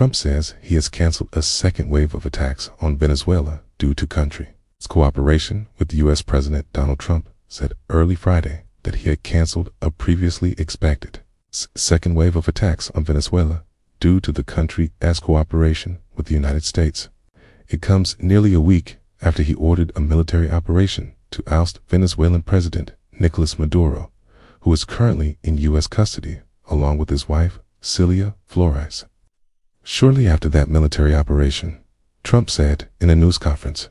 Trump says he has canceled a second wave of attacks on Venezuela due to country's cooperation with U.S. President Donald Trump said early Friday that he had canceled a previously expected second wave of attacks on Venezuela due to the country's cooperation with the United States. It comes nearly a week after he ordered a military operation to oust Venezuelan President Nicolas Maduro, who is currently in U.S. custody, along with his wife, Celia Flores. Shortly after that military operation, Trump said in a news conference,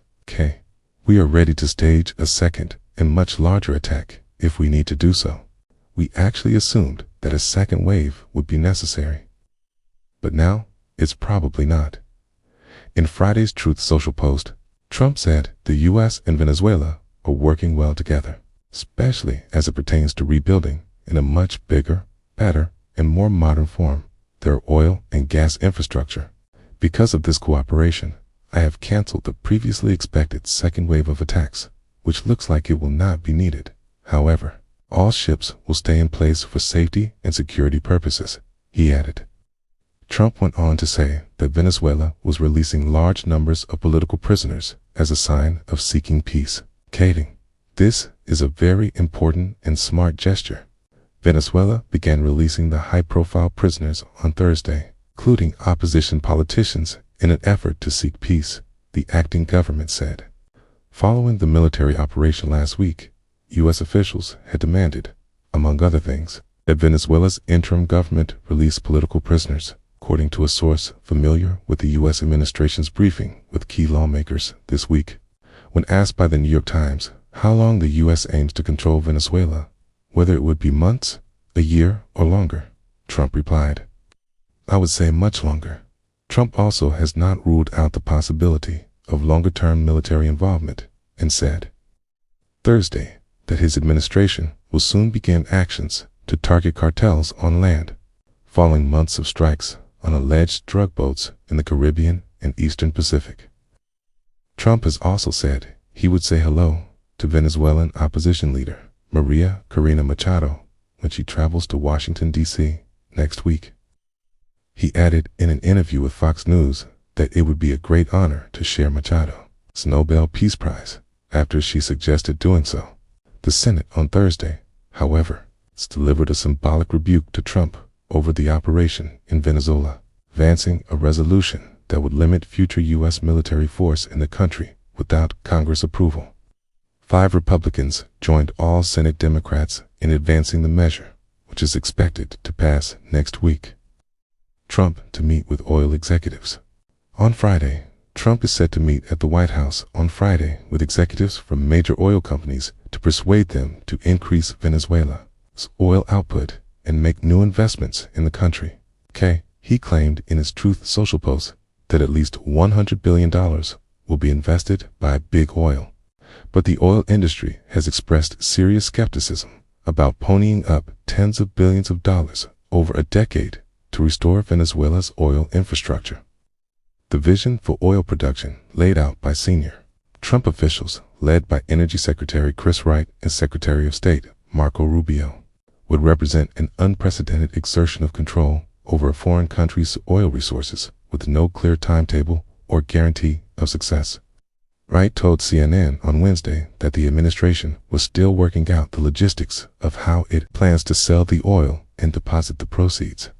"We are ready to stage a second and much larger attack if we need to do so. We actually assumed that a second wave would be necessary. But now, it's probably not." In Friday's Truth Social post, Trump said the U.S. and Venezuela are working well together, especially as it pertains to rebuilding in a much bigger, better, and more modern form their oil and gas infrastructure. Because of this cooperation, I have canceled the previously expected second wave of attacks, which looks like it will not be needed. However, all ships will stay in place for safety and security purposes, he added. Trump went on to say that Venezuela was releasing large numbers of political prisoners as a sign of seeking peace. Citing, "This is a very important and smart gesture." Venezuela began releasing the high-profile prisoners on Thursday, including opposition politicians, in an effort to seek peace, the acting government said. Following the military operation last week, U.S. officials had demanded, among other things, that Venezuela's interim government release political prisoners, according to a source familiar with the U.S. administration's briefing with key lawmakers this week. When asked by the New York Times how long the U.S. aims to control Venezuela, whether it would be months, a year, or longer, Trump replied, "I would say much longer." Trump also has not ruled out the possibility of longer-term military involvement and said Thursday that his administration will soon begin actions to target cartels on land, following months of strikes on alleged drug boats in the Caribbean and Eastern Pacific. Trump has also said he would say hello to Venezuelan opposition leader Maria Corina Machado when she travels to Washington, D.C. next week. He added in an interview with Fox News that it would be a great honor to share Machado's Nobel Peace Prize after she suggested doing so. The Senate on Thursday, however, delivered a symbolic rebuke to Trump over the operation in Venezuela, advancing a resolution that would limit future U.S. military force in the country without Congress approval. 5 Republicans joined all Senate Democrats in advancing the measure, which is expected to pass next week. Trump to meet with oil executives. On Friday, Trump is set to meet at the White House on Friday with executives from major oil companies to persuade them to increase Venezuela's oil output and make new investments in the country. He claimed in his Truth Social post that at least $100 billion will be invested by Big Oil. But the oil industry has expressed serious skepticism about ponying up tens of billions of dollars over a decade to restore Venezuela's oil infrastructure. The vision for oil production laid out by senior Trump officials, led by Energy Secretary Chris Wright and Secretary of State Marco Rubio, would represent an unprecedented exertion of control over a foreign country's oil resources with no clear timetable or guarantee of success. Wright told CNN on Wednesday that the administration was still working out the logistics of how it plans to sell the oil and deposit the proceeds.